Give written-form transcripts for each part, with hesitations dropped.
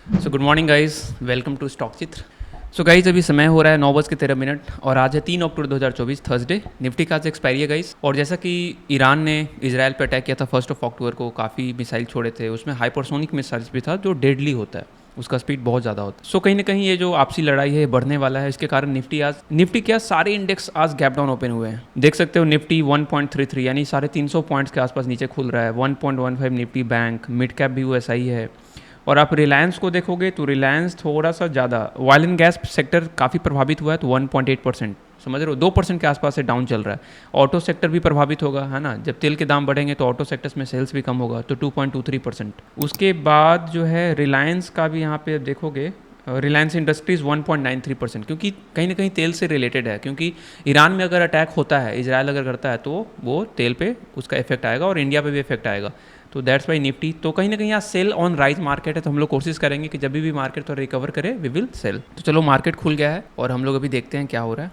So good morning guys, welcome to stock Chitra. So guys, अभी समय हो रहा है 9:13 और आज है 3 अक्टूबर 2024 थर्सडे। निफ्टी का आज एक्सपायरी है गाइस। और जैसा कि ईरान ने इसराइल पर अटैक किया था 1 अक्टूबर को, काफ़ी मिसाइल छोड़े थे, उसमें हाइपरसोनिक मिसाइल्स भी था जो डेडली होता है, उसका स्पीड बहुत ज़्यादा होता है। सो कहीं ना कहीं ये जो आपसी लड़ाई है बढ़ने वाला है, इसके कारण निफ्टी क्या सारे इंडेक्स आज गैप डाउन ओपन हुए हैं। देख सकते हो निफ्टी 1.33 यानी 350 पॉइंट्स के आसपास नीचे खुल रहा है। 1.15 निफ्टी बैंक, मिड कैप भी वैसा ही है। और आप रिलायंस को देखोगे तो रिलायंस थोड़ा सा ज़्यादा, ऑयल एंड गैस सेक्टर काफ़ी प्रभावित हुआ है तो 1.8%, समझ रहे हो, 2% के आसपास से डाउन चल रहा है। ऑटो सेक्टर भी प्रभावित होगा, है ना, जब तेल के दाम बढ़ेंगे तो ऑटो सेक्टर्स में सेल्स भी कम होगा, तो 2.23%। उसके बाद जो है रिलायंस का भी यहाँ पे देखोगे, रिलायंस इंडस्ट्रीज़ 1.93%, क्योंकि कहीं ना कहीं तेल से रिलेटेड है, क्योंकि ईरान में अगर अटैक होता है, इजराइल अगर करता है तो वो तेल पे उसका इफेक्ट आएगा और इंडिया पे भी इफेक्ट आएगा। तो दैट्स वाई निफ्टी तो कहीं ना कहीं यहाँ सेल ऑन राइज मार्केट है, तो हम लोग कोशिश करेंगे कि जब भी मार्केट तो रिकवर करे वी विल सेल। तो चलो, मार्केट खुल गया है और हम लोग अभी देखते हैं क्या हो रहा है।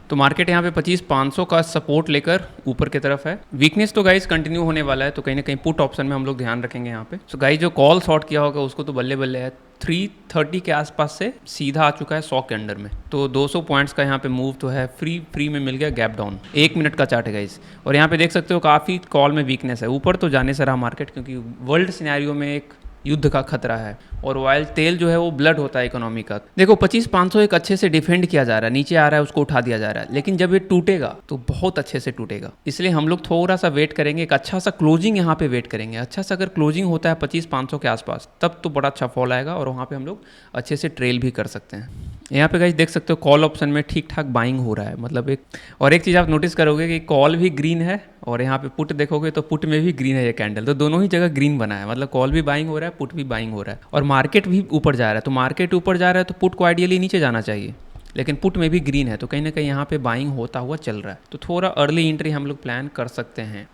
तो मार्केट यहाँ पे 25,500 का सपोर्ट लेकर ऊपर की तरफ है। वीकनेस तो गाइज कंटिन्यू होने वाला है, तो कहीं ना कहीं पुट ऑप्शन में हम लोग ध्यान रखेंगे यहाँ पे। सो गाइज, जो कॉल शॉर्ट किया होगा उसको तो बल्ले बल्ले है, 330 के आसपास से सीधा आ चुका है 100 के अंडर में। तो 200 पॉइंट्स का यहाँ पे मूव तो है, फ्री में मिल गया गैप डाउन। 1 मिनट का चार्ट है गाइज, और यहाँ पे देख सकते हो काफ़ी कॉल में वीकनेस है। ऊपर तो जाने से रहा मार्केट, क्योंकि वर्ल्ड सिनेरियो में एक युद्ध का खतरा है, और ऑयल तेल जो है वो ब्लड होता है इकोनॉमी का। देखो 25,500 एक अच्छे से डिफेंड किया जा रहा है, नीचे आ रहा है उसको उठा दिया जा रहा है, लेकिन जब ये टूटेगा तो बहुत अच्छे से टूटेगा। इसलिए हम लोग थोड़ा सा वेट करेंगे, एक अच्छा सा क्लोजिंग यहाँ पे वेट करेंगे। अच्छा सा अगर क्लोजिंग होता है 25,500 के आसपास, तब तो बड़ा अच्छा फॉल आएगा और वहाँ पे हम लोग अच्छे से ट्रेल भी कर सकते हैं। यहाँ पे गाइस देख सकते हो कॉल ऑप्शन में ठीक ठाक बाइंग हो रहा है, मतलब एक और एक चीज़ आप नोटिस करोगे कि कॉल भी ग्रीन है, और यहाँ पे पुट देखोगे तो पुट में भी ग्रीन है ये कैंडल, तो दोनों ही जगह ग्रीन बना है, मतलब कॉल भी बाइंग हो रहा है, पुट भी बाइंग हो रहा है, और मार्केट भी ऊपर जा रहा है। तो मार्केट ऊपर जा रहा है तो पुट को आइडियली नीचे जाना चाहिए, लेकिन पुट में भी ग्रीन है, तो कहीं ना कहीं यहाँ पे बाइंग होता हुआ चल रहा है। तो थोड़ा अर्ली एंट्री हम लोग प्लान कर सकते हैं।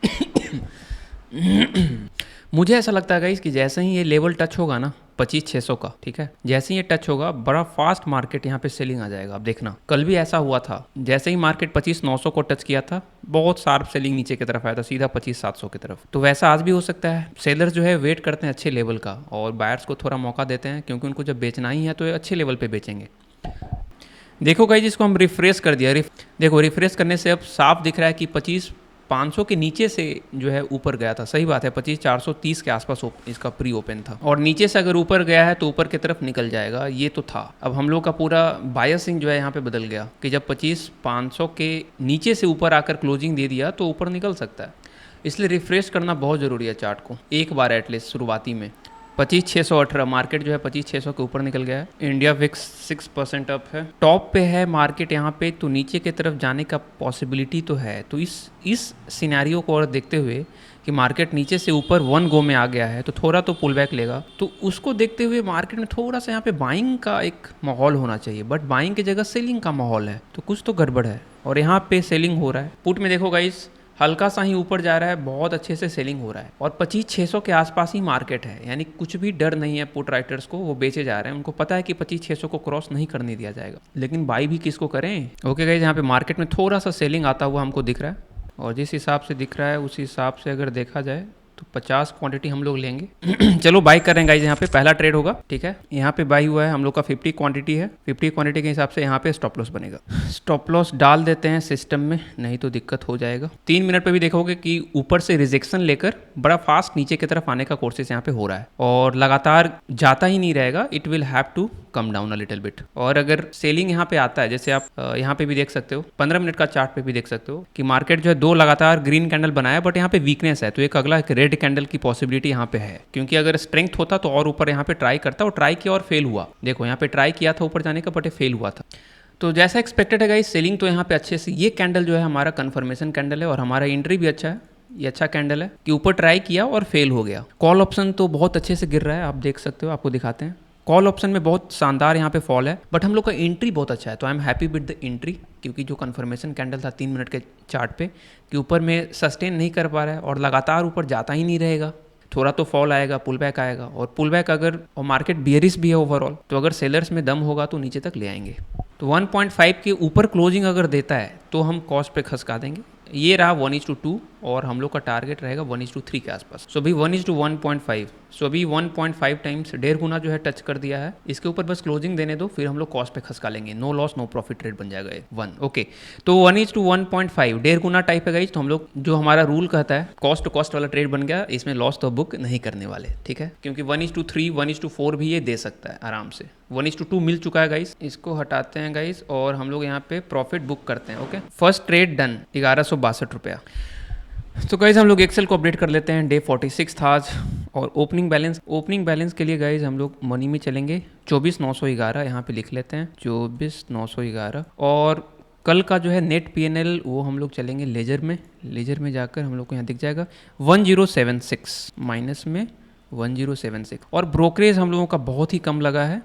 मुझे ऐसा लगता है गाइस कि जैसे ही ये लेवल टच होगा ना 25,600 का, ठीक है, जैसे ही ये टच होगा बड़ा फास्ट मार्केट यहाँ पे सेलिंग आ जाएगा। आप देखना, कल भी ऐसा हुआ था, जैसे ही मार्केट 25,900 को टच किया था बहुत शार्प सेलिंग नीचे की तरफ आया था, सीधा 25,700 की तरफ। तो वैसा आज भी हो सकता है। सेलर्स जो है वेट करते हैं अच्छे लेवल का, और बायर्स को थोड़ा मौका देते हैं, क्योंकि उनको जब बेचना ही है तो ये अच्छे लेवल पर बेचेंगे। देखो गाइस, जिसको हम रिफ्रेश कर दिया, देखो रिफ्रेश करने से अब साफ दिख रहा है कि 25,500 के नीचे से जो है ऊपर गया था। सही बात है, 25,430 के आसपास इसका प्री ओपन था, और नीचे से अगर ऊपर गया है तो ऊपर की तरफ निकल जाएगा, ये तो था। अब हम लोग का पूरा बायसिंग जो है यहाँ पे बदल गया कि जब 25,500 के नीचे से ऊपर आकर क्लोजिंग दे दिया तो ऊपर निकल सकता है। इसलिए रिफ्रेश करना बहुत ज़रूरी है चार्ट को, एक बार एटलीस्ट शुरुआती में। 25,618 मार्केट जो है 25,600 के ऊपर निकल गया है। इंडिया विक्स 6% अप है, टॉप पे है मार्केट यहाँ पे, तो नीचे की तरफ जाने का पॉसिबिलिटी तो है। तो इस सिनेरियो को और देखते हुए कि मार्केट नीचे से ऊपर 1 गो में आ गया है तो थोड़ा तो पुल बैक लेगा, तो उसको देखते हुए मार्केट में थोड़ा सा यहाँ पे बाइंग का एक माहौल होना चाहिए, बट बाइंग की जगह सेलिंग का माहौल है, तो कुछ तो गड़बड़ है, और यहाँ पे सेलिंग हो रहा है। पुट में देखो गाइस, हल्का सा ही ऊपर जा रहा है, बहुत अच्छे से सेलिंग हो रहा है, और 25,600 के आसपास ही मार्केट है, यानी कुछ भी डर नहीं है पुट राइटर्स को। वो बेचे जा रहे हैं, उनको पता है कि 25,600 को क्रॉस नहीं करने दिया जाएगा, लेकिन बाई भी किसको करें। ओके गाइस, यहाँ पे मार्केट में थोड़ा सा सेलिंग आता हुआ हमको दिख रहा है, और जिस हिसाब से दिख रहा है उस हिसाब से अगर देखा जाए तो 50 क्वांटिटी हम लोग लेंगे। चलो बाई कर रहे हैं गाइज, यहाँ पे पहला ट्रेड होगा, ठीक है। यहाँ पे बाई हुआ है, हम लोग का 50 क्वांटिटी है। 50 क्वांटिटी के हिसाब से यहाँ पे स्टॉप लॉस बनेगा। स्टॉप लॉस डाल देते हैं सिस्टम में, नहीं तो दिक्कत हो जाएगा। 3 मिनट पे भी देखोगे कि ऊपर से रिजेक्शन लेकर बड़ा फास्ट नीचे की तरफ आने का कोशिश यहाँ पे हो रहा है, और लगातार जाता ही नहीं रहेगा, it will have to come down a little bit. और अगर सेलिंग यहाँ पे आता है, जैसे आप यहाँ पे भी देख सकते हो, 15 मिनट का चार्ट पे भी देख सकते हो कि मार्केट जो है 2 लगातार ग्रीन कैंडल बनाया, बट यहाँ पे वीकनेस है, तो एक अगला एक रेड कैंडल की पॉसिबिलिटी यहाँ पे है, क्योंकि अगर स्ट्रेंथ होता तो और ऊपर यहाँ पे ट्राई करता, और ट्राई किया और फेल हुआ। देखो यहाँ पे ट्राई किया था ऊपर जाने का, बट फेल हुआ था। तो जैसा एक्सपेक्टेड है गाइस, सेलिंग तो यहाँ पे अच्छे से, ये कैंडल जो है हमारा कंफर्मेशन कैंडल है, और हमारा एंट्री भी अच्छा है। ये अच्छा कैंडल है कि ऊपर ट्राई किया और फेल हो गया। कॉल ऑप्शन तो बहुत अच्छे से गिर रहा है, आप देख सकते हो, आपको दिखाते हैं। कॉल ऑप्शन में बहुत शानदार यहाँ पे फॉल है, बट हम लोग का एंट्री बहुत अच्छा है, तो I am happy with the entry, क्योंकि जो कंफर्मेशन कैंडल था 3 मिनट के चार्ट पे कि ऊपर में सस्टेन नहीं कर पा रहा है, और लगातार ऊपर जाता ही नहीं रहेगा, थोड़ा तो फॉल आएगा, पुल बैक आएगा, और पुल बैक अगर, और मार्केट बियरिश भी है ओवरऑल, तो अगर सेलर्स में दम होगा तो नीचे तक ले आएंगे। तो 1.5 के ऊपर क्लोजिंग अगर देता है तो हम कॉस्ट पे खसका देंगे। ये रहा 1:2 और हम लोग का टारगेट रहेगा 1:3 के आसपास। सो अभी 1:1.5, सो अभी 1.5 टाइम्स, 1.5 गुना जो है टच कर दिया है। इसके ऊपर बस क्लोजिंग देने दो, फिर हम लोग कॉस्ट पे खसका लेंगे। No loss no profit trade बन जाएगा ये 1। ओके, तो 1:1.5 1.5 गुना टाइप है गाइस। तो हम लोग जो हमारा रूल कहता है कॉस्ट टू कॉस्ट वाला ट्रेड बन गया, इसमें लॉस तो बुक नहीं करने वाले, ठीक है, क्योंकि 1:3 1:4 भी ये दे सकता है आराम से। 1:2 मिल चुका है गाइस, इसको हटाते हैं गाइस और हम लोग यहाँ पे प्रॉफिट बुक करते हैं। ओके, फर्स्ट ट्रेड डन 1162 रुपया। तो गाइज हम लोग एक्सेल को अपडेट कर लेते हैं। डे 46 था आज। और ओपनिंग बैलेंस के लिए गाइज हम लोग मनी में चलेंगे। 24,911 यहाँ पे लिख लेते हैं, 24,911। और कल का जो है नेट पीएनएल वो हम लोग चलेंगे लेजर में जाकर हम लोग को यहाँ दिख जाएगा 1076 माइनस में 1076। और ब्रोकरेज हम लोगों का बहुत ही कम लगा है,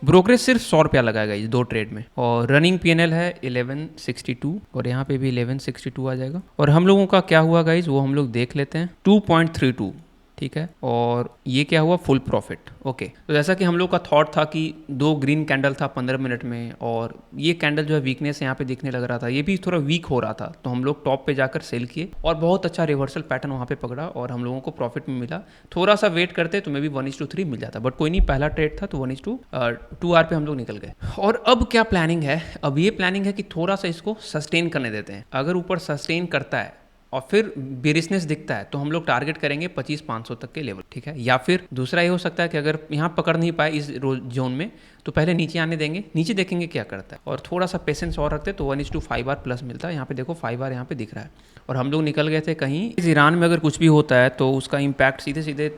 ब्रोकरेज सिर्फ 100 रुपया लगाएगा ये 2 ट्रेड में। और रनिंग पीएनएल है 1162 और यहाँ पे भी 1162 आ जाएगा। और हम लोगों का क्या हुआ गाइज वो हम लोग देख लेते हैं, 2.32, ठीक है। और ये क्या हुआ, फुल प्रॉफिट। ओके, तो जैसा कि हम लोग का थॉट था कि 2 ग्रीन कैंडल था 15 मिनट में, और ये कैंडल जो है वीकनेस यहाँ पे दिखने लग रहा था, ये भी थोड़ा वीक हो रहा था, तो हम लोग टॉप पे जाकर सेल किए और बहुत अच्छा रिवर्सल पैटर्न वहाँ पे पकड़ा और हम लोगों को प्रॉफिट में मिला। थोड़ा सा वेट करते तो मे भी 1:3 मिल जाता, बट कोई नहीं, पहला ट्रेड था तो 1:2 आर पे हम लोग निकल गए। और अब क्या प्लानिंग है, अब ये प्लानिंग है कि थोड़ा सा इसको सस्टेन करने देते हैं। अगर ऊपर सस्टेन करता है और फिर बेरिशनेस दिखता है तो हम लोग टारगेट करेंगे 25,500 तक के लेवल, ठीक है। या फिर दूसरा ये हो सकता है कि अगर यहाँ पकड़ नहीं पाए इस जोन में तो पहले नीचे आने देंगे, नीचे देखेंगे क्या करता है, और थोड़ा सा पेशेंस और रखते तो 1:5 आर प्लस मिलता है। यहाँ पे देखो 5 आर यहाँ पे दिख रहा है और हम लोग निकल गए थे कहीं। इस ईरान में अगर कुछ भी होता है तो उसका इम्पैक्ट सीधे सीधे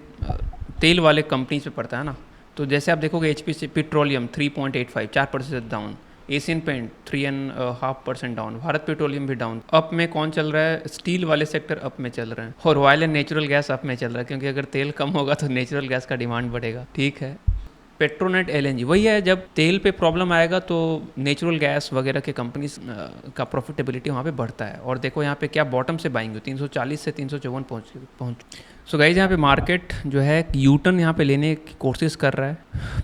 तेल वाले कंपनीज पे पड़ता है ना। तो जैसे आप देखोगे HPC petroleum 3.85 4% down, Asian paint 3.5% down, Bharat petroleum भी डाउन। अप में कौन चल रहा है, स्टील वाले सेक्टर अप में चल रहे हैं और oil and natural gas up में चल रहा है, क्योंकि अगर तेल कम होगा तो नेचुरल गैस का डिमांड बढ़ेगा, ठीक है। पेट्रोनेट LNG वही है, जब तेल पे प्रॉब्लम आएगा तो नेचुरल गैस वगैरह के कंपनीज का प्रॉफिटेबिलिटी वहाँ पे बढ़ता है। और देखो यहाँ पे क्या बॉटम से बाइंग हुई, 340 से 354 पहुँच। सो गाइज यहाँ पे मार्केट जो है यूटर्न यहाँ पे लेने की कोशिश कर रहा है।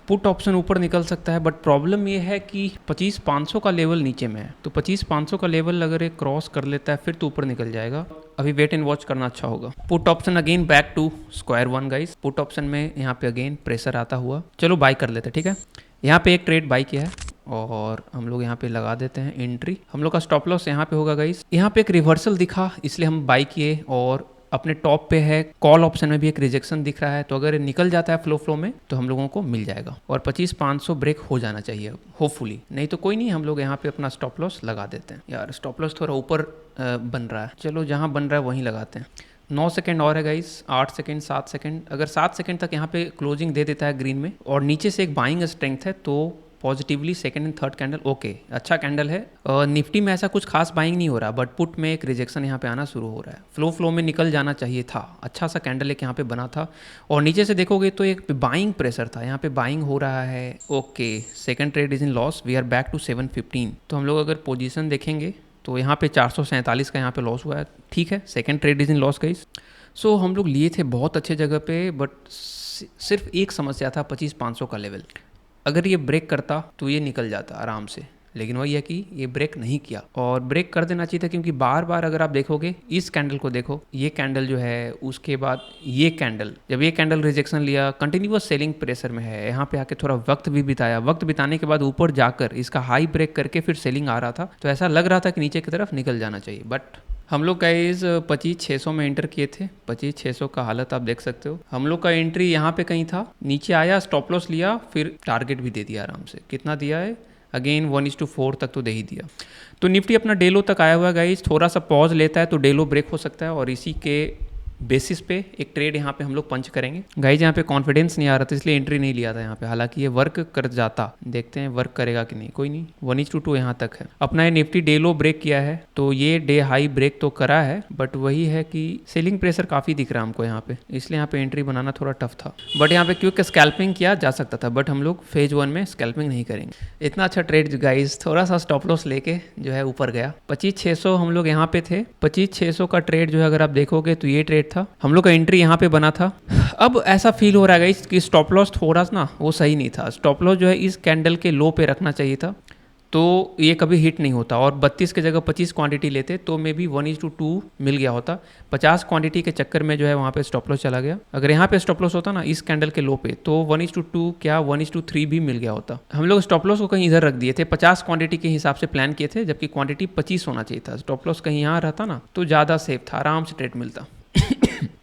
पुट ऑप्शन ऊपर निकल सकता है, बट प्रॉब्लम ये है कि 25,500 का लेवल नीचे में है, तो 25,500 का लेवल अगर ये क्रॉस कर लेता है फिर तो ऊपर निकल जाएगा। अभी वेट एंड वॉच करना अच्छा होगा। Put option again back to square one guys. Put option में यहाँ पे अगेन प्रेशर आता हुआ, चलो बाई कर लेते हैं, ठीक है। यहाँ पे एक ट्रेड बाई किया है और हम लोग यहाँ पे लगा देते हैं एंट्री। हम लोग का स्टॉप लॉस यहाँ पे होगा गाइज। यहाँ पे एक रिवर्सल दिखा इसलिए हम बाई किए, और अपने टॉप पे है कॉल ऑप्शन में भी एक रिजेक्शन दिख रहा है, तो अगर निकल जाता है फ्लो में तो हम लोगों को मिल जाएगा। और 25,500 ब्रेक हो जाना चाहिए होपफुली, नहीं तो कोई नहीं, हम लोग यहाँ पे अपना स्टॉप लॉस लगा देते हैं। यार स्टॉप लॉस थोड़ा ऊपर बन रहा है, चलो जहाँ बन रहा है वहीं लगाते हैं। 9 सेकंड और है गाइस, 8 सेकंड 7 सेकंड। अगर 7 सेकंड तक यहाँ पे क्लोजिंग दे देता है ग्रीन में और नीचे से एक बाइंग स्ट्रेंथ है तो positively second and third candle okay, अच्छा कैंडल है। निफ्टी में ऐसा कुछ खास बाइंग नहीं हो रहा, बट पुट में एक रिजेक्शन यहाँ पे आना शुरू हो रहा है। फ्लो में निकल जाना चाहिए था, अच्छा सा कैंडल एक यहाँ पे बना था। और नीचे से देखोगे तो एक बाइंग प्रेशर था, यहाँ पे बाइंग हो रहा है। Okay, second trade is in loss, we are back to 715। तो हम लोग अगर पोजीशन देखेंगे तो यहाँ पे 447 का यहाँ पे लॉस हुआ है, ठीक है। Second trade is in loss guys. So हम लोग लिए थे बहुत अच्छे जगह पे, बट सिर्फ एक समस्या था 25,500 का लेवल। अगर ये ब्रेक करता तो ये निकल जाता आराम से, लेकिन वही है कि ये ब्रेक नहीं किया। और ब्रेक कर देना चाहिए था, क्योंकि बार बार अगर आप देखोगे इस कैंडल को देखो, ये कैंडल जो है उसके बाद ये कैंडल, जब ये कैंडल रिजेक्शन लिया कंटिन्यूअस सेलिंग प्रेशर में है, यहाँ पे आके थोड़ा वक्त भी बिताया। वक्त बिताने के बाद ऊपर जाकर इसका हाई ब्रेक करके फिर सेलिंग आ रहा था, तो ऐसा लग रहा था कि नीचे की तरफ निकल जाना चाहिए। बट हम लोग गाइस 25,600 में एंटर किए थे। 25,600 का हालत आप देख सकते हो। हम लोग का एंट्री यहाँ पे कहीं था, नीचे आया, स्टॉप लॉस लिया, फिर टारगेट भी दे दिया आराम से। कितना दिया है, अगेन 1:4 तक तो दे ही दिया। तो निफ्टी अपना डे लो तक आया हुआ है गाइस, थोड़ा सा पॉज लेता है तो डे लो ब्रेक हो सकता है, और इसी के बेसिस पे एक ट्रेड यहाँ पे हम लोग पंच करेंगे गाइज। यहाँ पे कॉन्फिडेंस नहीं आ रहा था इसलिए एंट्री नहीं लिया था यहाँ पे, हालांकि ये वर्क कर जाता, देखते हैं वर्क करेगा कि नहीं। कोई नहीं, 1:2 यहाँ तक है। अपना ये निफ्टी डे लो ब्रेक किया है, तो ये डे हाई ब्रेक तो करा है, बट वही है कि सेलिंग प्रेशर काफी दिख रहा है हमको यहाँ पे, इसलिए यहाँ पे एंट्री बनाना थोड़ा टफ था। बट यहाँ पे क्योंकि स्कैल्पिंग किया जा सकता था, बट हम लोग फेज 1 में स्कैल्पिंग नहीं करेंगे। इतना अच्छा ट्रेड गाइज, थोड़ा सा स्टॉप लॉस लेके जो है ऊपर गया। 25,600 हम लोग यहाँ पे थे। 25,600 का ट्रेड जो है अगर आप देखोगे तो ये ट्रेड था, हम लोग का एंट्री यहाँ पे बना था। अब ऐसा फील हो रहा है कि स्टॉप लॉस थोड़ा ना वो सही नहीं था। स्टॉप लॉस जो है इस कैंडल के लो पे रखना चाहिए था, तो ये कभी हिट नहीं होता, और 32 के जगह 25 क्वांटिटी लेते तो मे बी 1:2 मिल गया होता। 50 क्वांटिटी के चक्कर में जो है वहाँ पे स्टॉप लॉस चला गया। अगर यहाँ पे स्टॉप लॉस होता ना इस कैंडल के लो पे, तो 1:2 क्या 1:3 भी मिल गया होता। हम लोग स्टॉप लॉस को कहीं इधर रख दिए थे, 50 क्वांटिटी के हिसाब से प्लान किए थे, जबकि क्वांटिटी 25 होना चाहिए था। स्टॉप लॉस कहीं यहाँ रहता ना तो ज़्यादा सेफ था, आराम से ट्रेड मिलता।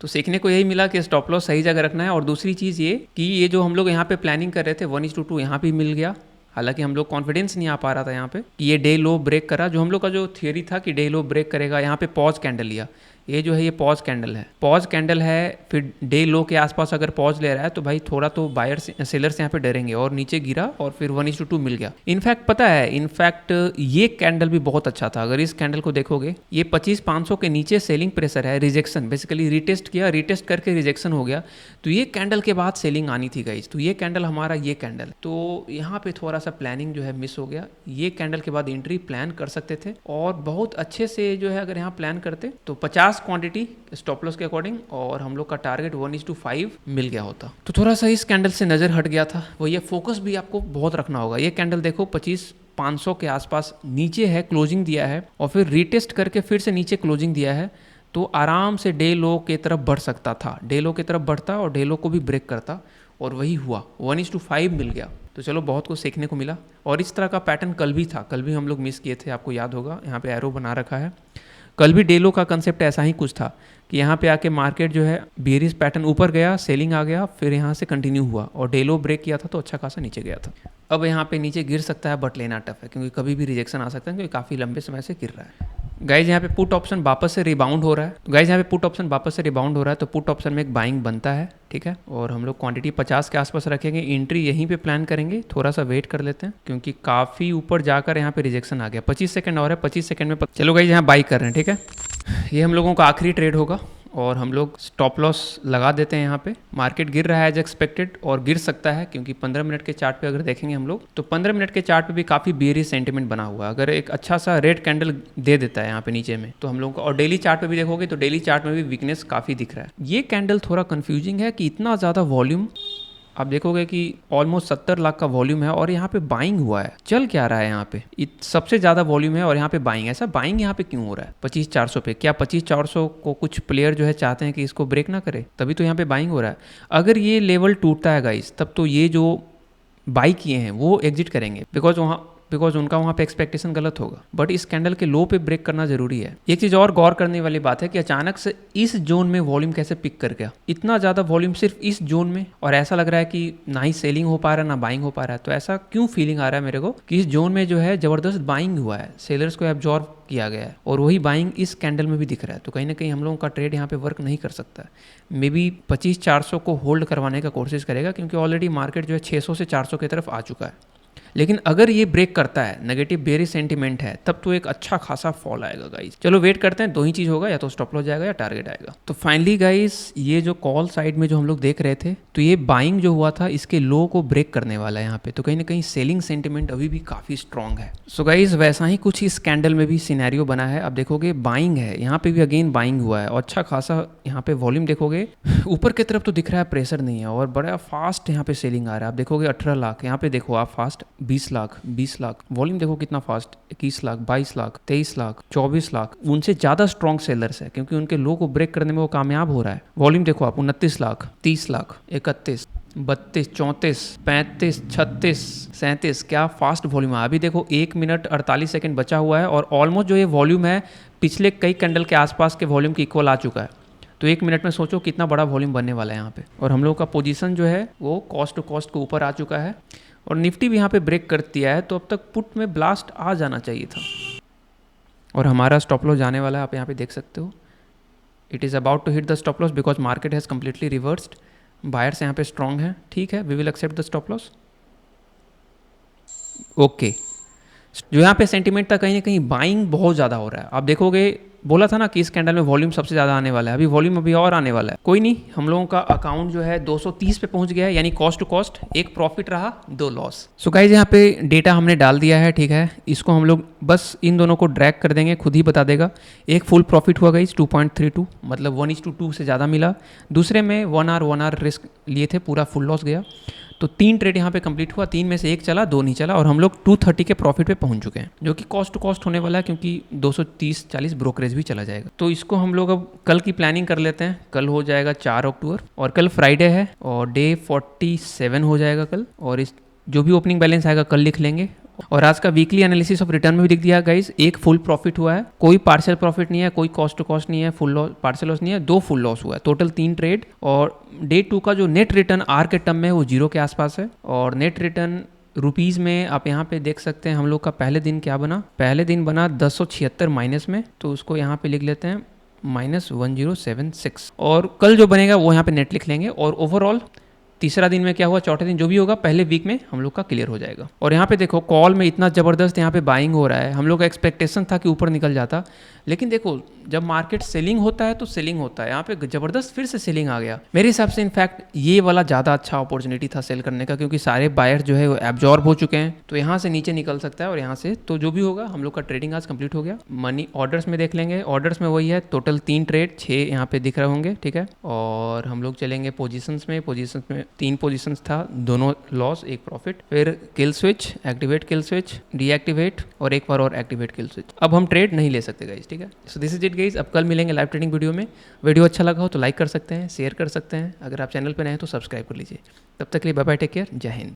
तो सीखने को यही मिला कि स्टॉप लॉस सही जगह रखना है। और दूसरी चीज़ ये कि ये जो हम लोग यहाँ पे प्लानिंग कर रहे थे 1:2 यहाँ भी मिल गया। हालांकि हम लोग कॉन्फिडेंस नहीं आ पा रहा था यहाँ पे कि ये डे लो ब्रेक करा। जो हम लोग का जो थियरी था कि डे लो ब्रेक करेगा, यहाँ पे पॉज कैंडल लिया। ये जो है ये पॉज कैंडल है, पॉज कैंडल है, फिर डे लो के आसपास अगर पॉज ले रहा है तो भाई थोड़ा तो बायर्स सेलर्स यहाँ पे डरेंगे, और नीचे गिरा और फिर 1:2 मिल गया। इनफैक्ट पता है, इनफैक्ट ये कैंडल भी बहुत अच्छा था। अगर इस कैंडल को देखोगे, ये 25,500 के नीचे सेलिंग प्रेशर है, रिजेक्शन बेसिकली रिटेस्ट किया, रिटेस्ट करके रिजेक्शन हो गया। तो ये कैंडल के बाद सेलिंग आनी थी गाइस। तो ये कैंडल हमारा ये कैंडल, तो यहाँ पे थोड़ा सा प्लानिंग जो है मिस हो गया। ये कैंडल के बाद एंट्री प्लान कर सकते थे और बहुत अच्छे से जो है अगर यहाँ प्लान करते तो 50 क्वांटिटी स्टॉप लॉस के अकॉर्डिंग, और हम लोग का टारगेट 1:5 मिल गया होता। तो थोड़ा सा इस कैंडल से नज़र हट गया था। वो ये फोकस भी आपको बहुत रखना होगा। ये कैंडल देखो 25,500 के आसपास नीचे है, क्लोजिंग दिया है, और फिर रीटेस्ट करके फिर से नीचे क्लोजिंग दिया है। तो आराम से डे लो की तरफ बढ़ सकता था, डे लो की तरफ बढ़ता और डे लो को भी ब्रेक करता, और वही हुआ, 1:5 मिल गया। तो चलो बहुत कुछ सीखने को मिला। और इस तरह का पैटर्न कल भी था, कल भी हम लोग मिस किए थे, आपको याद होगा, यहाँ पे एरो बना रखा है। कल भी डे लो का कंसेप्ट ऐसा ही कुछ था कि यहाँ पे आके मार्केट जो है बेरिश पैटर्न ऊपर गया, सेलिंग आ गया, फिर यहाँ से कंटिन्यू हुआ और डे लो ब्रेक किया था तो अच्छा खासा नीचे गया था। अब यहाँ पे नीचे गिर सकता है, बट लेना टफ है क्योंकि कभी भी रिजेक्शन आ सकता है, क्योंकि काफ़ी लंबे समय से गिर रहा है। गाइज यहाँ पे पुट ऑप्शन वापस से रिबाउंड हो रहा है। गाइज यहाँ पे पुट ऑप्शन वापस से रिबाउंड हो रहा है, तो पुट ऑप्शन में एक बाइंग बनता है, ठीक है। और हम लोग क्वांटिटी 50 के आसपास रखेंगे, एंट्री यहीं पे प्लान करेंगे। थोड़ा सा वेट कर लेते हैं क्योंकि काफ़ी ऊपर जाकर यहाँ पे रिजेक्शन आ गया। 25 सेकंड और है, 25 सेकंड में चलो गाइज यहाँ बाई कर रहे हैं, ठीक है। ये हम लोगों का आखिरी ट्रेड होगा और हम लोग स्टॉप लॉस लगा देते हैं यहाँ पे। मार्केट गिर रहा है एज एक्सपेक्टेड, और गिर सकता है क्योंकि 15 मिनट के चार्ट पे अगर देखेंगे हम लोग तो 15 मिनट के चार्ट पे भी काफ़ी बेयरिश सेंटीमेंट बना हुआ है। अगर एक अच्छा सा रेड कैंडल दे देता है यहाँ पे नीचे में तो हम लोग को, और डेली चार्ट पे भी देखोगे तो डेली चार्ट में भी वीकनेस काफ़ी दिख रहा है। ये कैंडल थोड़ा कन्फ्यूजिंग है कि इतना ज़्यादा वॉल्यूम, आप देखोगे कि ऑलमोस्ट 70 लाख का वॉल्यूम है और यहाँ पे बाइंग हुआ है। चल क्या रहा है यहाँ पे, सबसे ज़्यादा वॉल्यूम है और यहाँ पे बाइंग। ऐसा बाइंग यहाँ पे क्यों हो रहा है 25,400 पे? क्या 25,400 को कुछ प्लेयर जो है चाहते हैं कि इसको ब्रेक ना करे, तभी तो यहाँ पे बाइंग हो रहा है। अगर ये लेवल टूटता है गाइस, तब तो ये जो बाई किए हैं वो एग्जिट करेंगे, बिकॉज उनका वहाँ पे एक्सपेक्टेशन गलत होगा। बट इस कैंडल के लो पे ब्रेक करना जरूरी है। एक चीज़ और गौर करने वाली बात है कि अचानक से इस जोन में वॉल्यूम कैसे पिक कर गया, इतना ज़्यादा वॉल्यूम सिर्फ इस जोन में, और ऐसा लग रहा है कि ना ही सेलिंग हो पा रहा है ना बाइंग हो पा रहा है। तो ऐसा क्यों फीलिंग आ रहा है मेरे को कि इस जोन में जो है ज़बरदस्त बाइंग हुआ है, सेलर्स को एब्जॉर्ब किया गया है, और वही बाइंग इस कैंडल में भी दिख रहा है। तो कहीं ना कहीं हम लोगों का ट्रेड यहाँ पे वर्क नहीं कर सकता है। मे बी 25,400 को होल्ड करवाने का कोशिश करेगा क्योंकि ऑलरेडी मार्केट जो है 600 से 400 की तरफ आ चुका है। लेकिन अगर ये ब्रेक करता है, नेगेटिव बेयरिश सेंटीमेंट है, तब तो एक अच्छा खासा फॉल आएगा गाइस। चलो वेट करते हैं, दो ही चीज़ होगा, या तो स्टॉप लॉस जाएगा या टारगेट आएगा। तो फाइनली गाइस ये जो कॉल साइड में जो हम लोग देख रहे थे, तो ये बाइंग जो हुआ था इसके लो को ब्रेक करने वाला है यहाँ पे। तो कहीं ना कहीं सेलिंग सेंटीमेंट अभी भी काफ़ी स्ट्रॉन्ग है। सो गाइस वैसा ही कुछ इस कैंडल में भी सिनेरियो बना है। अब देखोगे बाइंग है, यहाँ पे भी अगेन बाइंग हुआ है और अच्छा खासा यहाँ पे वॉल्यूम देखोगे ऊपर की तरफ तो दिख रहा है, प्रेशर नहीं है, और बड़ा फास्ट यहाँ पे सेलिंग आ रहा है। आप देखोगे 18 लाख, यहाँ पे देखो आप फास्ट 20 लाख, 20 लाख, वॉल्यूम देखो कितना फास्ट, 21 लाख, 22 लाख, 23 लाख, 24 लाख। उनसे ज़्यादा स्ट्रॉन्ग सेलर्स है क्योंकि उनके लो को ब्रेक करने में वो कामयाब हो रहा है। वॉल्यूम देखो आप 29 लाख, 30 लाख, 31, 32, 34, 35, 36, 37, क्या फास्ट वॉल्यूम है। अभी देखो 1 मिनट 48 सेकंड बचा हुआ है और ऑलमोस्ट जो ये वॉल्यूम है पिछले कई कैंडल के आसपास के वॉल्यूम के इक्वल आ चुका है। तो 1 मिनट में सोचो कितना बड़ा वॉल्यूम बनने वाला है यहाँ पे। और हम लोग का पोजीशन जो है वो कॉस्ट टू कॉस्ट के ऊपर आ चुका है और निफ्टी भी यहाँ पे ब्रेक कर दिया है। तो अब तक पुट में ब्लास्ट आ जाना चाहिए था और हमारा स्टॉप लॉस जाने वाला है। आप यहाँ पे देख सकते हो, it is about to hit the stop loss because market has completely reversed. Buyers यहाँ पे स्ट्रॉन्ग है, ठीक है, we will accept the stop loss. Okay, जो यहाँ पे सेंटीमेंट था कहीं ना कहीं बाइंग बहुत ज़्यादा हो रहा है। आप देखोगे, बोला था ना कि इस कैंडल में वॉल्यूम सबसे ज़्यादा आने वाला है। अभी वॉल्यूम अभी और आने वाला है। कोई नहीं, हम लोगों का अकाउंट जो है 230 पे पहुंच गया है, यानी कॉस्ट टू कॉस्ट, एक प्रॉफिट रहा 2 लॉस। सो गाइस यहाँ पे डेटा हमने डाल दिया है, ठीक है। इसको हम लोग बस इन दोनों को ड्रैग कर देंगे, खुद ही बता देगा। एक फुल प्रॉफिट हुआ गाइस 2.32, मतलब 1:2 से ज़्यादा मिला। दूसरे में 1 आवर रिस्क लिए थे, पूरा फुल लॉस गया। तो 3 ट्रेड यहाँ पे कंप्लीट हुआ, 3 में से 1 चला, 2 नहीं चला, और हम लोग 230 के प्रॉफिट पे पहुंच चुके हैं, जो कि कॉस्ट टू कॉस्ट होने वाला है क्योंकि 230-40 ब्रोकरेज भी चला जाएगा। तो इसको हम लोग अब कल की प्लानिंग कर लेते हैं। कल हो जाएगा 4 अक्टूबर और कल फ्राइडे है और डे 47 हो जाएगा कल, और इस जो भी ओपनिंग बैलेंस आएगा कल लिख लेंगे। और आज का वीकली एनालिसिस ऑफ रिटर्न में भी दिख दिया गाइस, एक फुल प्रॉफिट हुआ है, कोई पार्शियल प्रॉफिट नहीं है, कोई कॉस्ट टू कॉस्ट नहीं है, फुल लॉस पार्शियल लॉस नहीं है, 2 फुल लॉस हुआ है, टोटल 3 ट्रेड। और डे 2 का जो नेट रिटर्न आर के टर्म में है वो 0 के आसपास है, और नेट रिटर्न रुपीज़ में आप यहाँ पे देख सकते हैं हम लोग का पहले दिन क्या बना। पहले दिन बना 1076 माइनस में, तो उसको यहाँ पे लिख लेते हैं -1076, और कल जो बनेगा वो यहाँ पे नेट लिख लेंगे। और ओवरऑल तीसरा दिन में क्या हुआ, चौथे दिन जो भी होगा पहले वीक में हम लोग का क्लियर हो जाएगा। और यहाँ पे देखो कॉल में इतना ज़बरदस्त यहाँ पे बाइंग हो रहा है, हम लोग का एक्सपेक्टेशन था कि ऊपर निकल जाता, लेकिन देखो जब मार्केट सेलिंग होता है तो सेलिंग होता है, यहाँ पे ज़बरदस्त फिर से सेलिंग आ गया। मेरे हिसाब से इनफैक्ट ये वाला ज़्यादा अच्छा अपॉर्चुनिटी था सेल करने का, क्योंकि सारे बायर जो है वो एब्जॉर्ब हो चुके हैं, तो यहाँ से नीचे निकल सकता है, और यहाँ से तो जो भी होगा हम लोग का ट्रेडिंग आज कंप्लीट हो गया। मनी ऑर्डर्स में देख लेंगे, ऑर्डर्स में वही है, टोटल 3 ट्रेड 6 यहाँ पे दिख रहे होंगे, ठीक है। और हम लोग चलेंगे पोजीशंस में 3 पोजीशंस था, दोनों लॉस 1 प्रॉफिट, फिर kill switch, activate kill switch, deactivate, और एक बार और एक्टिवेट किल स्विच। अब हम ट्रेड नहीं ले सकते गाइस, ठीक है। So this is it guys, अब कल मिलेंगे लाइव ट्रेडिंग वीडियो में। वीडियो अच्छा लगा हो तो लाइक कर सकते हैं, शेयर कर सकते हैं, अगर आप चैनल पर नए हैं तो सब्सक्राइब कर लीजिए। तब तक के लिए बाय बाय, टेक केयर, जय हिंद।